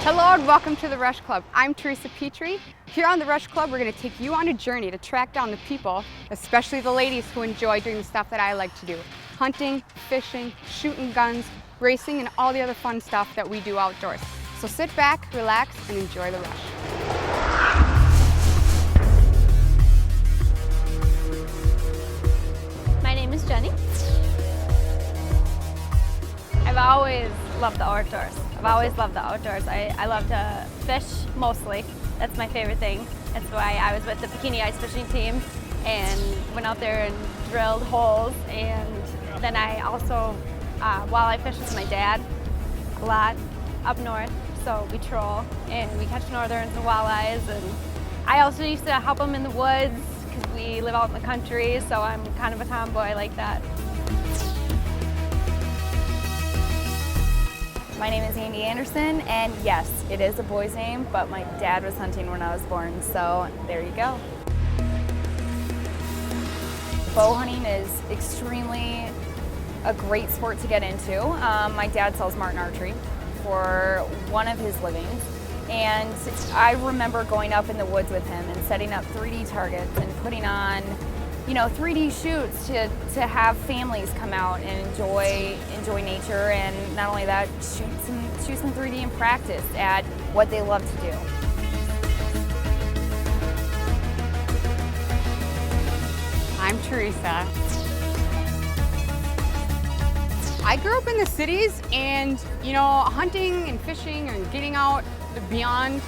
Hello and welcome to the Rush Club. I'm Teresa Petrie. Here on the Rush Club, we're going to take you on a journey to track down the people, especially the ladies who enjoy doing the stuff that I like to do. Hunting, fishing, shooting guns, racing, and all the other fun stuff that we do outdoors. So sit back, relax, and enjoy the rush. My name is Jenny. I've always loved the outdoors. I love to fish mostly. That's my favorite thing. That's why I was with the bikini ice fishing team and went out there and drilled holes. And then I also walleye fish with my dad a lot up north. So we troll and we catch northerns and walleyes. And I also used to help them in the woods because we live out in the country. So I'm kind of a tomboy like that. My name is Andy Anderson, and yes, it is a boy's name, but my dad was hunting when I was born, so there you go. Bow hunting is extremely a great sport to get into. My dad sells marten archery for one of his livings, and I remember going up in the woods with him and setting up 3D targets and putting on 3D shoots to have families come out and enjoy nature, and not only that, shoot some 3D and practice at what they love to do. I'm Teresa. I grew up in the cities, and hunting and fishing and getting out beyond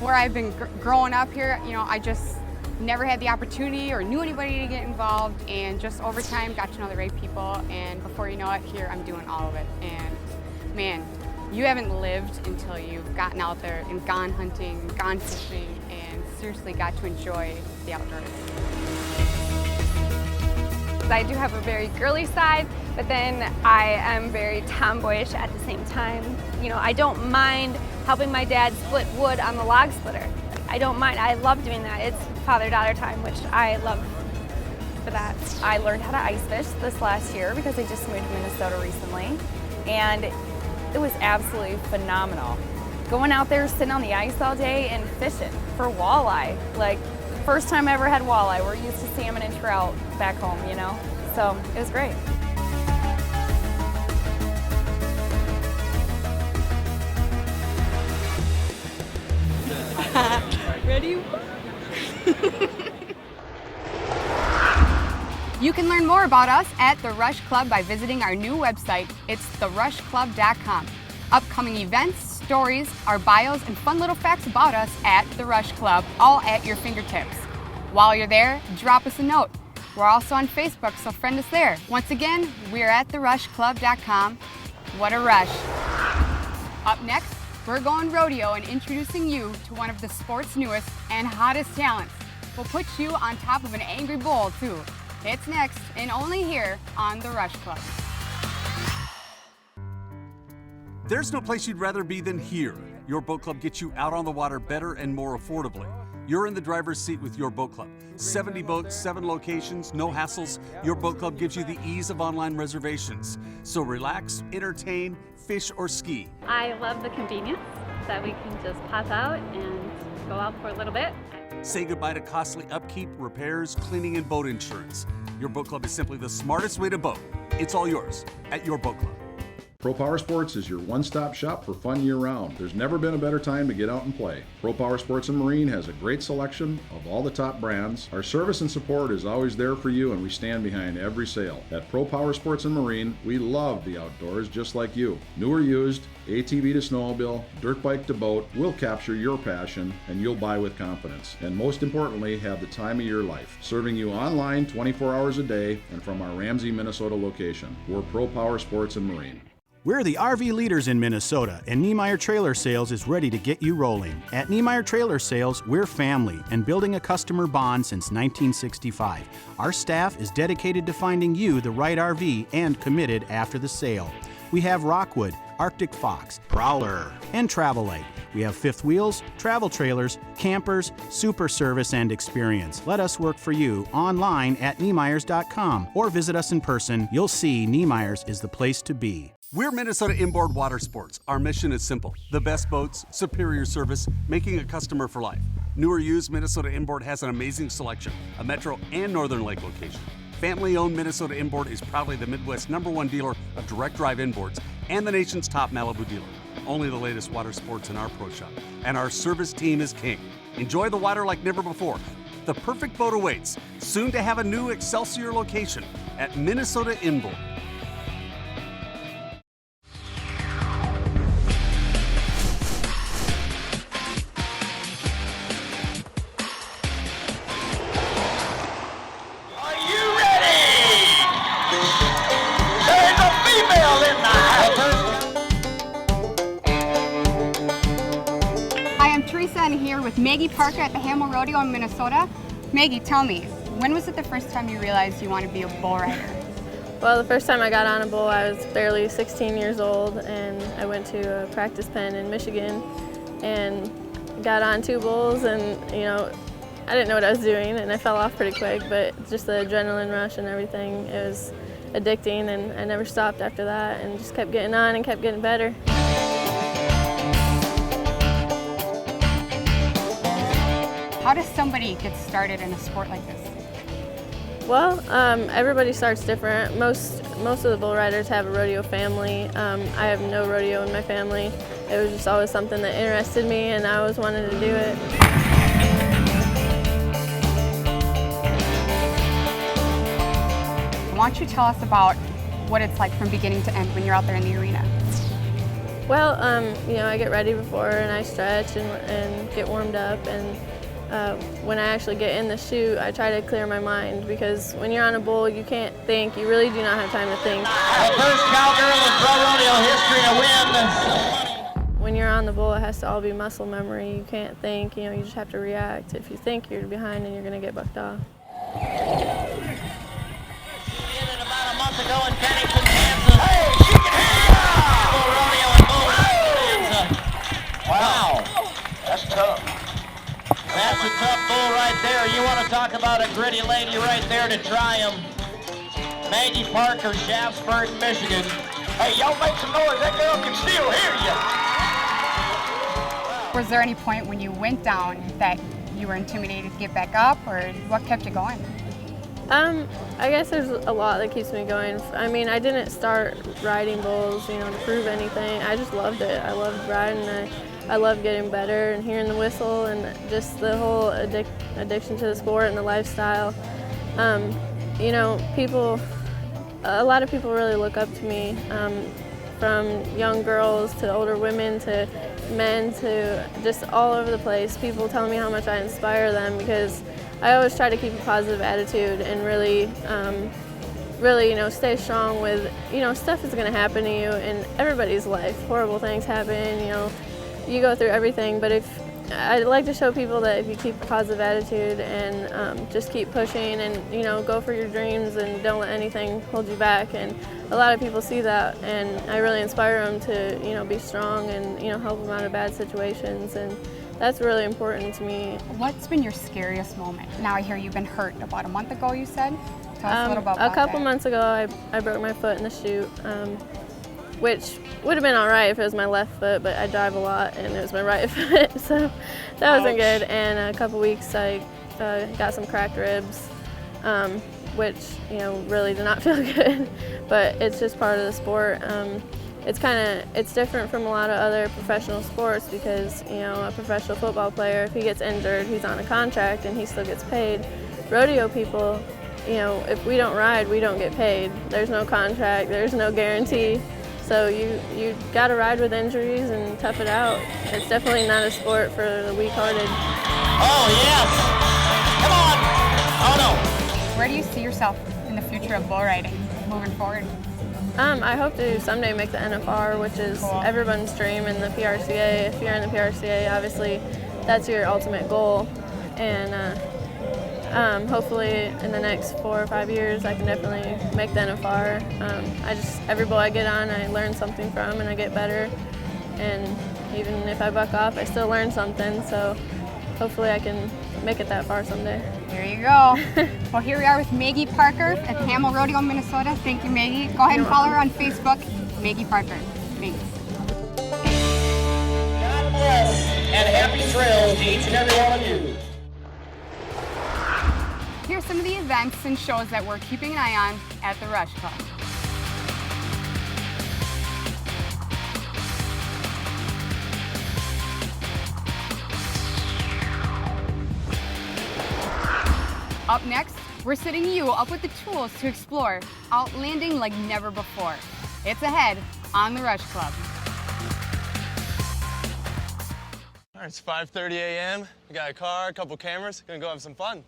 where I've been growing up here, I just never had the opportunity or knew anybody to get involved, and just over time got to know the right people, and before you know it, here I'm doing all of it. And man, you haven't lived until you've gotten out there and gone hunting, gone fishing, and seriously got to enjoy the outdoors. I do have a very girly side, but then I am very tomboyish at the same time. I don't mind helping my dad split wood on the log splitter. I don't mind. I love doing that. It's father-daughter time, which I love for that. I learned how to ice fish this last year because I just moved to Minnesota recently, and it was absolutely phenomenal. Going out there, sitting on the ice all day and fishing for walleye. Like, first time I ever had walleye. We're used to salmon and trout back home, So it was great. Ready? You can learn more about us at The Rush Club by visiting our new website. It's therushclub.com. Upcoming events, stories, our bios, and fun little facts about us at The Rush Club, all at your fingertips. While you're there, drop us a note. We're also on Facebook, so friend us there. Once again, we're at therushclub.com. What a rush. Up next, we're going rodeo and introducing you to one of the sport's newest and hottest talents. We'll put you on top of an angry bull, too. It's next, and only here on The Rush Club. There's no place you'd rather be than here. Your Boat Club gets you out on the water better and more affordably. You're in the driver's seat with Your Boat Club. 70 boats, 7 locations, no hassles. Your Boat Club gives you the ease of online reservations. So relax, entertain, fish, or ski. I love the convenience that we can just pop out and go out for a little bit. Say goodbye to costly upkeep, repairs, cleaning, and boat insurance. Your Boat Club is simply the smartest way to boat. It's all yours at Your Boat Club. Pro Power Sports is your one-stop shop for fun year-round. There's never been a better time to get out and play. Pro Power Sports and Marine has a great selection of all the top brands. Our service and support is always there for you, and we stand behind every sale. At Pro Power Sports and Marine, we love the outdoors just like you. New or used, ATV to snowmobile, dirt bike to boat, we'll capture your passion and you'll buy with confidence. And most importantly, have the time of your life. Serving you online 24 hours a day and from our Ramsey, Minnesota location. We're Pro Power Sports and Marine. We're the RV leaders in Minnesota, and Niemeyer Trailer Sales is ready to get you rolling. At Niemeyer Trailer Sales, we're family and building a customer bond since 1965. Our staff is dedicated to finding you the right RV and committed after the sale. We have Rockwood, Arctic Fox, Prowler, and Travelite. We have fifth wheels, travel trailers, campers, super service and experience. Let us work for you online at Niemeyers.com or visit us in person. You'll see Niemeyers is the place to be. We're Minnesota Inboard Watersports. Our mission is simple: the best boats, superior service, making a customer for life. New or used, Minnesota Inboard has an amazing selection, a Metro and Northern Lake location. Family-owned Minnesota Inboard is proudly the Midwest's #1 dealer of direct drive inboards and the nation's top Malibu dealer. Only the latest water sports in our pro shop, and our service team is king. Enjoy the water like never before. The perfect boat awaits, soon to have a new Excelsior location at Minnesota Inboard. And here with Maggie Parker at the Hamill Rodeo in Minnesota. Maggie, tell me, when was it the first time you realized you want to be a bull rider? Well, the first time I got on a bull, I was barely 16 years old, and I went to a practice pen in Michigan and got on 2 bulls, and I didn't know what I was doing, and I fell off pretty quick, but just the adrenaline rush and everything, it was addicting, and I never stopped after that and just kept getting on and kept getting better. How does somebody get started in a sport like this? Well, everybody starts different. Most of the bull riders have a rodeo family. I have no rodeo in my family. It was just always something that interested me, and I always wanted to do it. Why don't you tell us about what it's like from beginning to end when you're out there in the arena? Well, I get ready before, and I stretch and get warmed up, and when I actually get in the chute, I try to clear my mind, because when you're on a bull, you can't think. You really do not have time to think. The first cowgirl in pro rodeo history to win. When you're on the bull, it has to all be muscle memory. You can't think, you just have to react. If you think, you're behind and you're going to get bucked off. She did it about a month ago in Pennington, Kansas. Hey, she can hit it! Bull rodeo in both. Wow, that's tough. That's a tough bull right there. You want to talk about a gritty lady right there to try him. Maggie Parker, Shaftesbury, Michigan. Hey, y'all make some noise. That girl can still hear you. Was there any point when you went down that you were intimidated to get back up, or what kept you going? I guess there's a lot that keeps me going. I mean, I didn't start riding bulls, to prove anything. I just loved it. I loved riding. I love getting better and hearing the whistle, and just the whole addiction to the sport and the lifestyle. A lot of people really look up to me, from young girls to older women to men to just all over the place. People tell me how much I inspire them, because I always try to keep a positive attitude and really, stay strong with, stuff is going to happen to you in everybody's life. Horrible things happen, you go through everything, but I'd like to show people that if you keep a positive attitude and just keep pushing and go for your dreams and don't let anything hold you back. And a lot of people see that, and I really inspire them to be strong and help them out of bad situations, and that's really important to me. What's been your scariest moment? Now I hear you've been hurt about a month ago, you said. Tell us a little about that. A couple months ago, I broke my foot in the chute. Which would have been all right if it was my left foot, but I drive a lot and it was my right foot, so that wasn't good. And a couple weeks I got some cracked ribs, which really did not feel good, but it's just part of the sport. It's different from a lot of other professional sports, because a professional football player, if he gets injured, he's on a contract and he still gets paid. Rodeo people, if we don't ride, we don't get paid. There's no contract, there's no guarantee. So you got to ride with injuries and tough it out. It's definitely not a sport for the weak-hearted. Oh, yes. Come on. Oh, no. Where do you see yourself in the future of bull riding moving forward? I hope to someday make the NFR, which is everyone's dream in the PRCA. If you're in the PRCA, obviously that's your ultimate goal. And hopefully in the next 4 or 5 years, I can definitely make the NFR. Every bull I get on, I learn something from and I get better. And Even if I buck off, I still learn something, so hopefully I can make it that far someday. There you go. Well, here we are with Maggie Parker at Hamel Rodeo, Minnesota. Thank you, Maggie. Go ahead and follow her on Facebook, Maggie Parker. Thanks. God bless and happy trails to each and every one of you. Here's some of the events and shows that we're keeping an eye on at the Rush Club. Up next, we're setting you up with the tools to explore outlanding like never before. It's ahead on the Rush Club. All right, it's 5:30 a.m. We got a car, a couple cameras. Gonna go have some fun.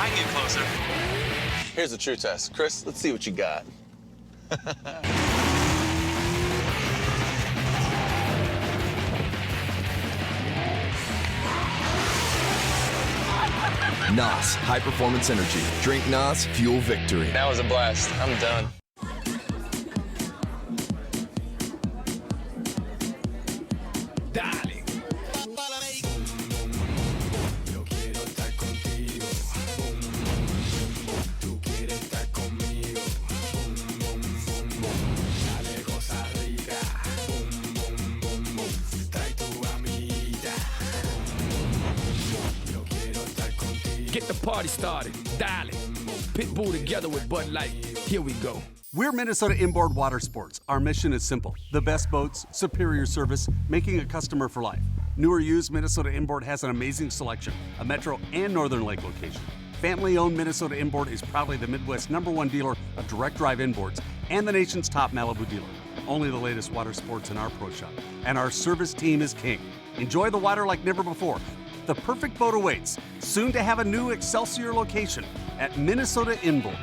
I can get closer. Here's the true test. Chris, let's see what you got. NOS, High Performance Energy. Drink NOS, fuel victory. That was a blast. I'm done. Get the party started. Dial it. Pitbull together with Bud Light. Here we go. We're Minnesota Inboard Watersports. Our mission is simple: the best boats, superior service, making a customer for life. New or used, Minnesota Inboard has an amazing selection, a Metro and Northern Lake location. Family-owned Minnesota Inboard is proudly the Midwest's #1 dealer of direct drive inboards and the nation's top Malibu dealer. Only the latest water sports in our pro shop, and our service team is king. Enjoy the water like never before. The perfect boat awaits, soon to have a new Excelsior location at Minnesota Inboard.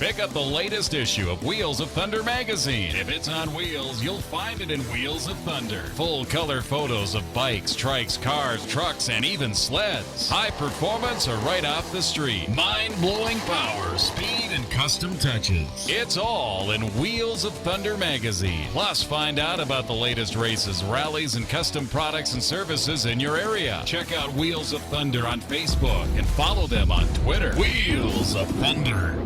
Pick up the latest issue of Wheels of Thunder magazine. If it's on wheels, you'll find it in Wheels of Thunder. Full color photos of bikes, trikes, cars, trucks, and even sleds. High performance or right off the street. Mind-blowing power, speed, and custom touches. It's all in Wheels of Thunder magazine. Plus, find out about the latest races, rallies, and custom products and services in your area. Check out Wheels of Thunder on Facebook and follow them on Twitter. Wheels of Thunder.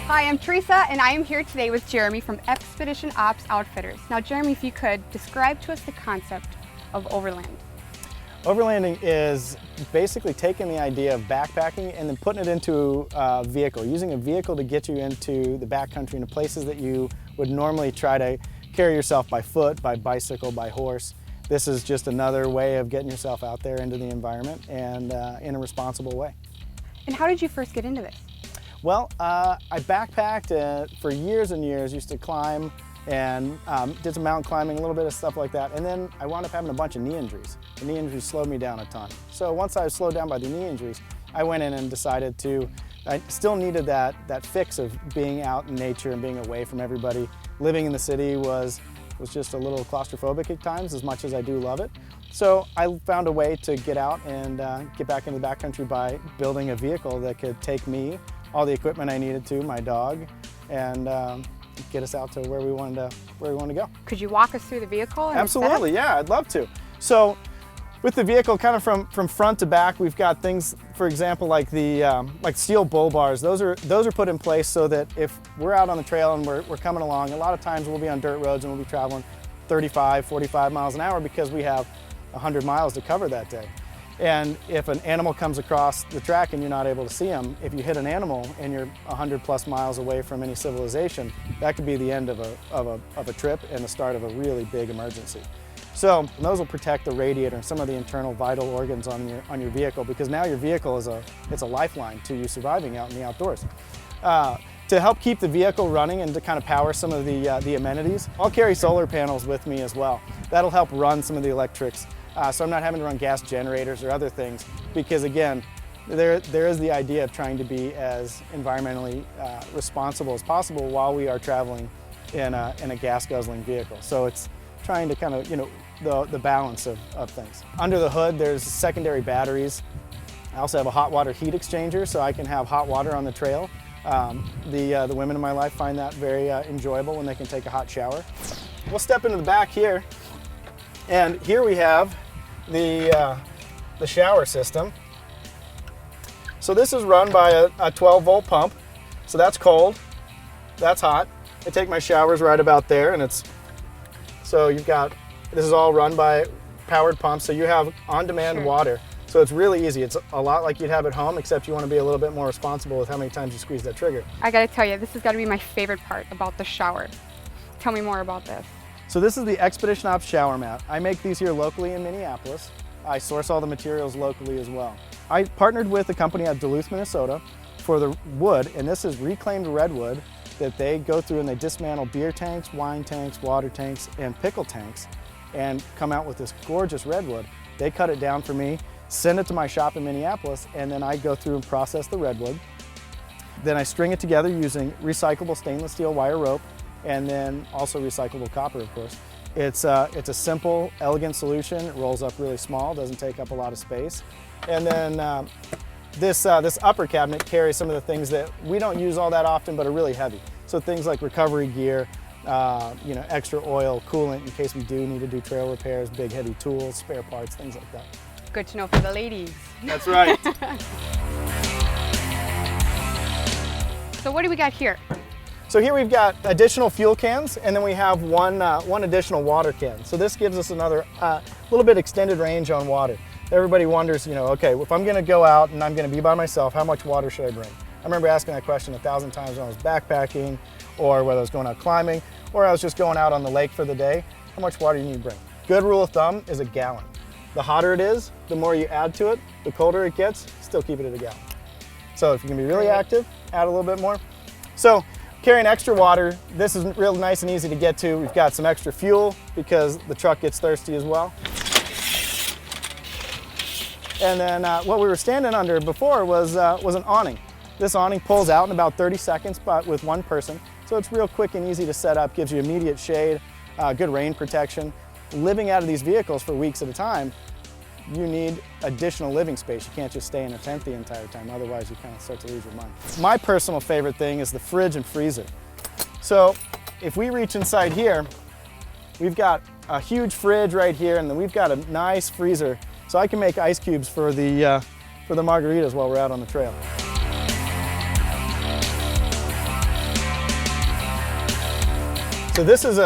Hi, I'm Teresa, and I am here today with Jeremy from Expedition Ops Outfitters. Now, Jeremy, if you could describe to us the concept of overland. Overlanding is basically taking the idea of backpacking and then putting it into a vehicle, using a vehicle to get you into the backcountry, into places that you would normally try to carry yourself by foot, by bicycle, by horse. This is just another way of getting yourself out there into the environment and in a responsible way. And how did you first get into this? Well, I backpacked for years and years, used to climb and did some mountain climbing, a little bit of stuff like that. And then I wound up having a bunch of knee injuries. The knee injuries slowed me down a ton. So once I was slowed down by the knee injuries, I went in and decided I still needed that fix of being out in nature and being away from everybody. Living in the city was just a little claustrophobic at times, as much as I do love it. So I found a way to get out and get back into the backcountry by building a vehicle that could take me, all the equipment I needed to, my dog, and get us out to where we wanted to go. Could you walk us through the vehicle? And Absolutely, yeah, I'd love to. So with the vehicle, kind of from front to back, we've got things, for example, like the like steel bull bars. Those are put in place so that if we're out on the trail and we're coming along, a lot of times we'll be on dirt roads and we'll be traveling 35, 45 miles an hour because we have 100 miles to cover that day. And if an animal comes across the track and you're not able to see them, if you hit an animal and you're 100 plus miles away from any civilization, that could be the end of a trip and the start of a really big emergency. So those will protect the radiator and some of the internal vital organs on your vehicle, because now your vehicle is a lifeline to you surviving out in the outdoors. To help keep the vehicle running and to kind of power some of the amenities, I'll carry solar panels with me as well. That'll help run some of the electrics so I'm not having to run gas generators or other things, because again, there is the idea of trying to be as environmentally responsible as possible while we are traveling in a gas guzzling vehicle. So it's trying to kind of, the balance of things. Under the hood, there's secondary batteries. I also have a hot water heat exchanger, so I can have hot water on the trail. The women in my life find that very enjoyable when they can take a hot shower. We'll step into the back here, and here we have the shower system. So this is run by a 12-volt pump, so that's cold, that's hot. I take my showers right about there, and so this is all run by powered pumps, so you have on-demand water. So it's really easy. It's a lot like you'd have at home, except you want to be a little bit more responsible with how many times you squeeze that trigger. I gotta tell you, this has gotta be my favorite part about the shower. Tell me more about this. So this is the Expedition Ops shower mat. I make these here locally in Minneapolis. I source all the materials locally as well. I partnered with a company out of Duluth, Minnesota for the wood, and this is reclaimed redwood that they go through and they dismantle beer tanks, wine tanks, water tanks, and pickle tanks, and come out with this gorgeous redwood. They cut it down for me, send it to my shop in Minneapolis, and then I go through and process the redwood. Then I string it together using recyclable stainless steel wire rope, and then also recyclable copper, of course. It's a simple, elegant solution. It rolls up really small, doesn't take up a lot of space. And then this upper cabinet carries some of the things that we don't use all that often, but are really heavy. So things like recovery gear, extra oil, coolant in case we do need to do trail repairs, big heavy tools, spare parts, things like that. Good to know for the ladies. That's right. So what do we got here? So here we've got additional fuel cans, and then we have one additional water can. So this gives us another little bit extended range on water. Everybody wonders, okay, if I'm gonna go out and I'm gonna be by myself, how much water should I bring? I remember asking that question 1,000 times when I was backpacking, or whether I was going out climbing, or I was just going out on the lake for the day. How much water do you need to bring? Good rule of thumb is a gallon. The hotter it is, the more you add to it. The colder it gets, still keep it at a gallon. So if you can be really active, add a little bit more. So carrying extra water, this is real nice and easy to get to. We've got some extra fuel because the truck gets thirsty as well. And then what we were standing under before was an awning. This awning pulls out in about 30 seconds, but with one person. So it's real quick and easy to set up, gives you immediate shade, good rain protection. Living out of these vehicles for weeks at a time, you need additional living space. You can't just stay in a tent the entire time, otherwise you kind of start to lose your mind. My personal favorite thing is the fridge and freezer. So if we reach inside here, we've got a huge fridge right here, and then we've got a nice freezer, so I can make ice cubes for the margaritas while we're out on the trail. So this is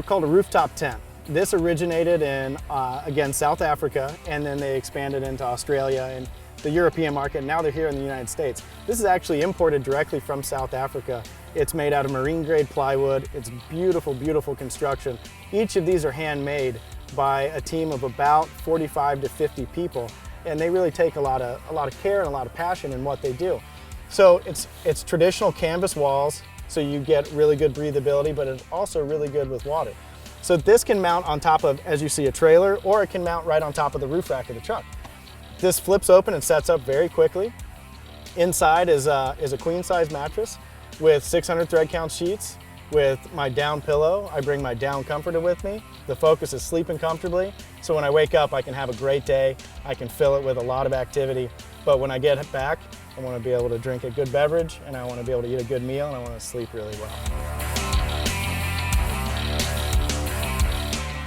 called a rooftop tent. This originated in, again, South Africa, and then they expanded into Australia and the European market, and now they're here in the United States. This is actually imported directly from South Africa. It's made out of marine-grade plywood. It's beautiful, beautiful construction. Each of these are handmade by a team of about 45 to 50 people, and they really take a lot of care and a lot of passion in what they do. So it's traditional canvas walls, so you get really good breathability, but it's also really good with water. So this can mount on top of, as you see, a trailer, or it can mount right on top of the roof rack of the truck. This flips open and sets up very quickly. Inside is a queen-size mattress with 600 thread count sheets. With my down pillow, I bring my down comforter with me. The focus is sleeping comfortably, so when I wake up, I can have a great day. I can fill it with a lot of activity, but when I get back, I want to be able to drink a good beverage, and I want to be able to eat a good meal, and I want to sleep really well.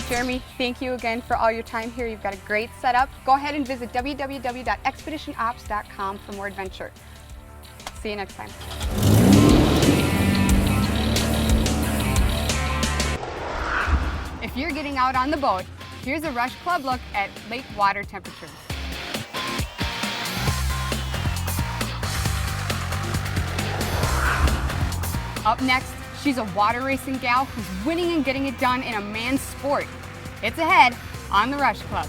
Jeremy, thank you again for all your time here. You've got a great setup. Go ahead and visit www.expeditionops.com for more adventure. See you next time. If you're getting out on the boat, here's a Rush Club look at lake water temperatures. Up next, she's a water racing gal who's winning and getting it done in a man's sport. It's ahead on the Rush Club.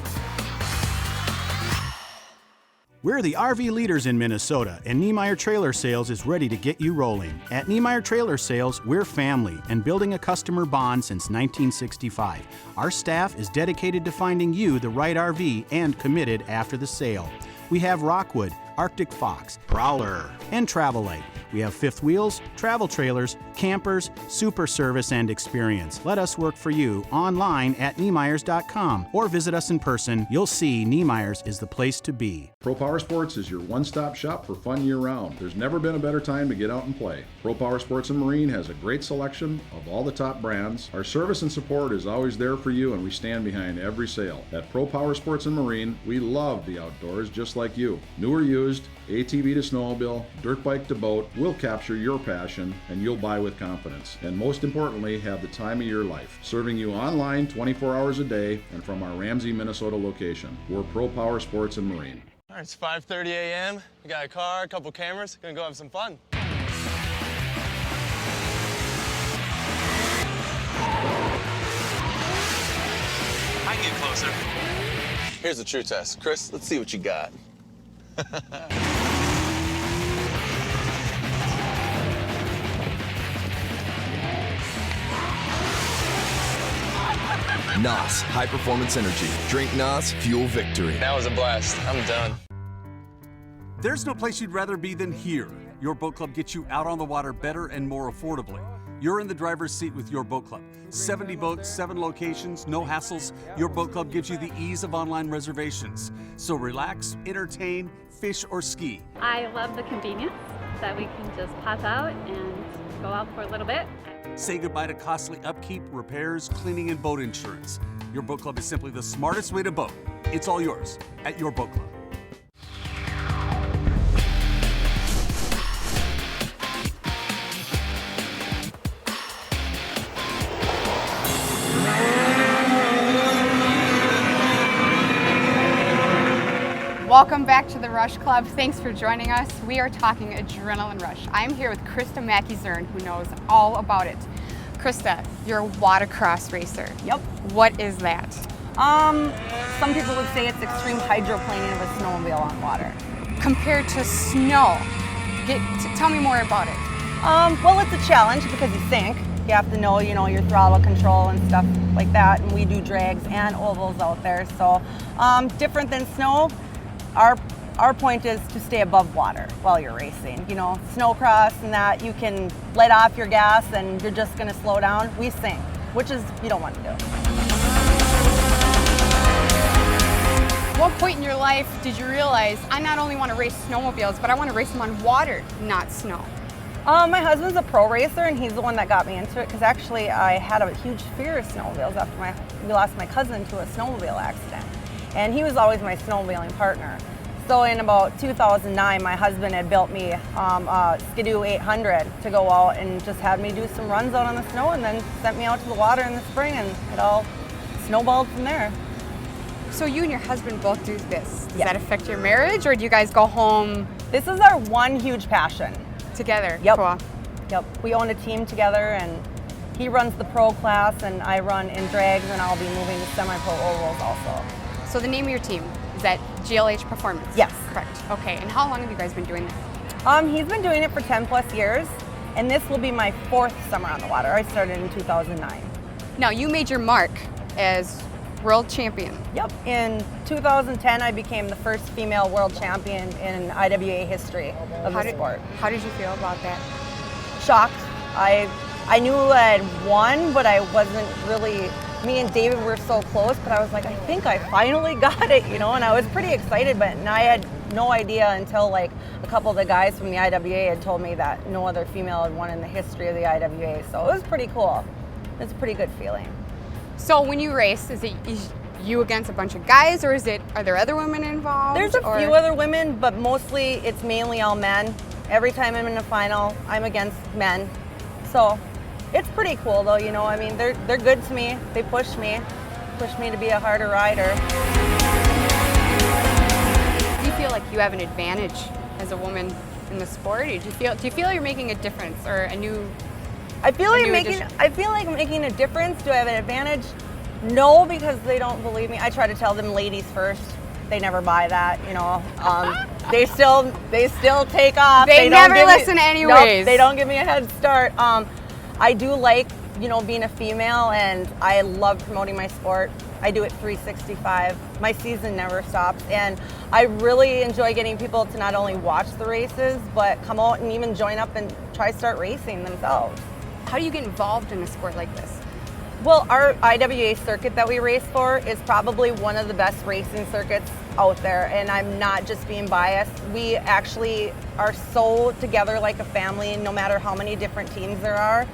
We're the RV leaders in Minnesota, and Niemeyer Trailer Sales is ready to get you rolling. At Niemeyer Trailer Sales, we're family and building a customer bond since 1965. Our staff is dedicated to finding you the right RV and committed after the sale. We have Rockwood, Arctic Fox, Prowler, and Travelite. We have fifth wheels, travel trailers, campers, super service and experience. Let us work for you online at Niemeyers.com or visit us in person. You'll see Niemeyers is the place to be. Pro Power Sports is your one-stop shop for fun year-round. There's never been a better time to get out and play. Pro Power Sports and Marine has a great selection of all the top brands. Our service and support is always there for you, and we stand behind every sale. At Pro Power Sports and Marine, we love the outdoors just like you. New or used, ATV to snowmobile, dirt bike to boat, we'll capture your passion and you'll buy with confidence. And most importantly, have the time of your life. Serving you online 24 hours a day and from our Ramsey, Minnesota location. We're Pro Power Sports and Marine. All right, it's 5:30 a.m. We got a car, a couple cameras. Gonna go have some fun. I can get closer. Here's the true test. Chris, let's see what you got. NOS, High Performance Energy. Drink NOS, fuel victory. That was a blast. I'm done. There's no place you'd rather be than here. Your Boat Club gets you out on the water better and more affordably. You're in the driver's seat with Your Boat Club. 70 boats, 7 locations, no hassles. Your Boat Club gives you the ease of online reservations. So relax, entertain, fish, or ski. I love the convenience that we can just pop out and go out for a little bit. Say goodbye to costly upkeep, repairs, cleaning, and boat insurance. Your Boat Club is simply the smartest way to boat. It's all yours at Your Boat Club. Welcome back to the Rush Club. Thanks for joining us. We are talking adrenaline rush. I'm here with Krista Mackey-Zern, who knows all about it. Krista, you're a watercross racer. Yep. What is that? Some people would say it's extreme hydroplaning of a snowmobile on water. Compared to snow, tell me more about it. Well, it's a challenge because you sink. You have to know, your throttle control and stuff like that. And we do drags and ovals out there. So different than snow. Our point is to stay above water while you're racing. Snowcross and that, you can let off your gas and you're just going to slow down. We sink, which is you don't want to do. What point in your life did you realize I not only want to race snowmobiles, but I want to race them on water, not snow? My husband's a pro racer, and he's the one that got me into it because actually I had a huge fear of snowmobiles after we lost my cousin to a snowmobile accident. And he was always my snowmobiling partner. So in about 2009, my husband had built me a Skidoo 800 to go out and just had me do some runs out on the snow and then sent me out to the water in the spring, and it all snowballed from there. So you and your husband both do this. Does that affect your marriage, or do you guys go home? This is our one huge passion. Together? Yep. Cool. Yep. We own a team together, and he runs the pro class and I run in drags, and I'll be moving to semi-pro ovals also. So the name of your team, is that GLH Performance? Yes. Correct. Okay, and how long have you guys been doing this? He's been doing it for 10 plus years, and this will be my 4th summer on the water. I started in 2009. Now, you made your mark as world champion. Yep. In 2010, I became the first female world champion in IWA history of the sport. How did you feel about that? Shocked. I knew I had won, but I wasn't really. Me and David were so close, but I was like, I think I finally got it, and I was pretty excited, but I had no idea until like a couple of the guys from the IWA had told me that no other female had won in the history of the IWA, so it was pretty cool. It was a pretty good feeling. So when you race, is you against a bunch of guys, or are there other women involved? There's a few other women, but mostly it's mainly all men. Every time I'm in a final, I'm against men. So it's pretty cool though, I mean, they're good to me. They push me to be a harder rider. Do you feel like you have an advantage as a woman in the sport? Do you feel you're making a difference or a new? I feel like making a difference. Do I have an advantage? No, because they don't believe me. I try to tell them ladies first. they never buy that, you know. They still take off. They don't never give me- listen anyways. Nope, they don't give me a head start. I do like, you know, being a female, and I love promoting my sport. I do it 365. My season never stops, and I really enjoy getting people to not only watch the races, but come out and even join up and try start racing themselves. How do you get involved in a sport like this? Well, our IWA circuit that we race for is probably one of the best racing circuits out there, and I'm not just being biased. We actually are so together like a family, no matter how many different teams there are.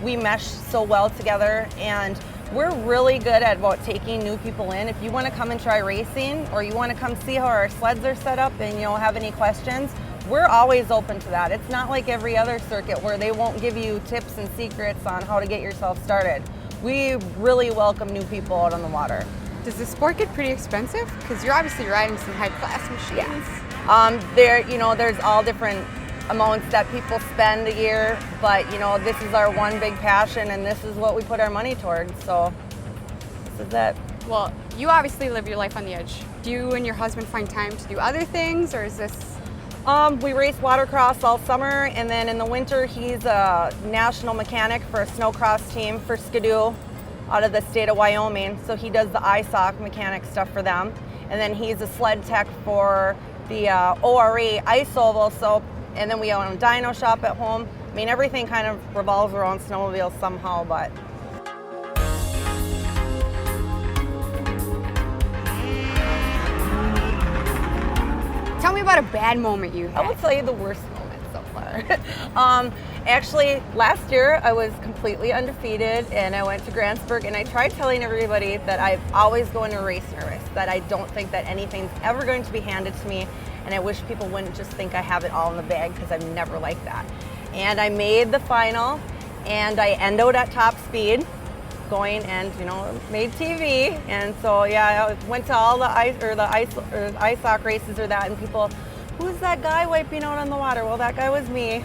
We mesh so well together, and we're really good at about taking new people in. If you want to come and try racing, or you want to come see how our sleds are set up and, you know, have any questions, we're always open to that. It's not like every other circuit where they won't give you tips and secrets on how to get yourself started. We really welcome new people out on the water. Does the sport get pretty expensive? Because you're obviously riding some high-class machines. There's all different amounts that people spend a year, but, you know, this is our one big passion, and this is what we put our money towards, so this is it. Well, you obviously live your life on the edge. Do you and your husband find time to do other things, or is this? We race Watercross all summer, and then in the winter he's a national mechanic for a snowcross team for Skidoo out of the state of Wyoming. So he does the ISOC mechanic stuff for them. And then he's a sled tech for the ORE Ice Oval. So, and then we own a dyno shop at home. I mean, everything kind of revolves around snowmobiles somehow, but. Tell me about a bad moment you had. I will tell you the worst moment so far. Actually, last year I was completely undefeated, and I went to Grantsburg, and I tried telling everybody that I always go into a race nervous, that I don't think that anything's ever going to be handed to me, and I wish people wouldn't just think I have it all in the bag, because I'm never like that. And I made the final, and I endoed at top speed, going and, you know, made TV. And so, yeah, I went to all the ISOC races or that, and people, who's that guy wiping out on the water? Well, that guy was me.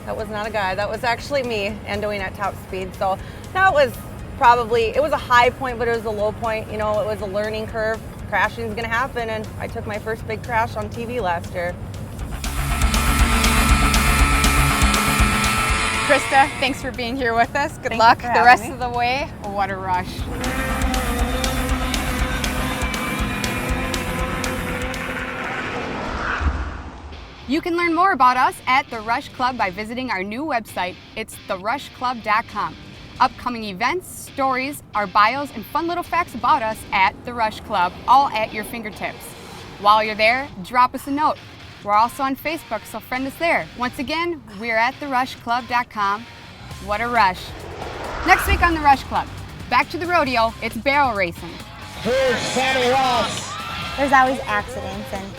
That was not a guy. That was actually me endoing at top speed. So that was probably, it was a high point, but it was a low point. You know, it was a learning curve. Crashing is going to happen, and I took my first big crash on TV last year. Krista, thanks for being here with us. Good luck the rest of the way. What a rush. You can learn more about us at The Rush Club by visiting our new website. It's therushclub.com. Upcoming events, stories, our bios, and fun little facts about us at The Rush Club, all at your fingertips. While you're there, drop us a note. We're also on Facebook, so friend us there. Once again, we're at therushclub.com. What a rush. Next week on The Rush Club, back to the rodeo, it's barrel racing. Here's Sammy Ross. There's always accidents, and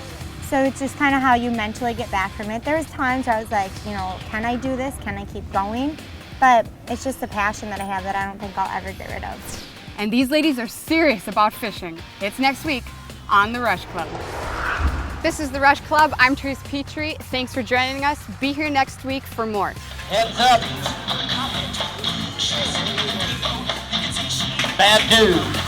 so it's just kind of how you mentally get back from it. There was times where I was like, you know, can I do this? Can I keep going? But it's just a passion that I have that I don't think I'll ever get rid of. And these ladies are serious about fishing. It's next week on The Rush Club. This is The Rush Club. I'm Therese Petrie. Thanks for joining us. Be here next week for more. Heads up. Bad dude.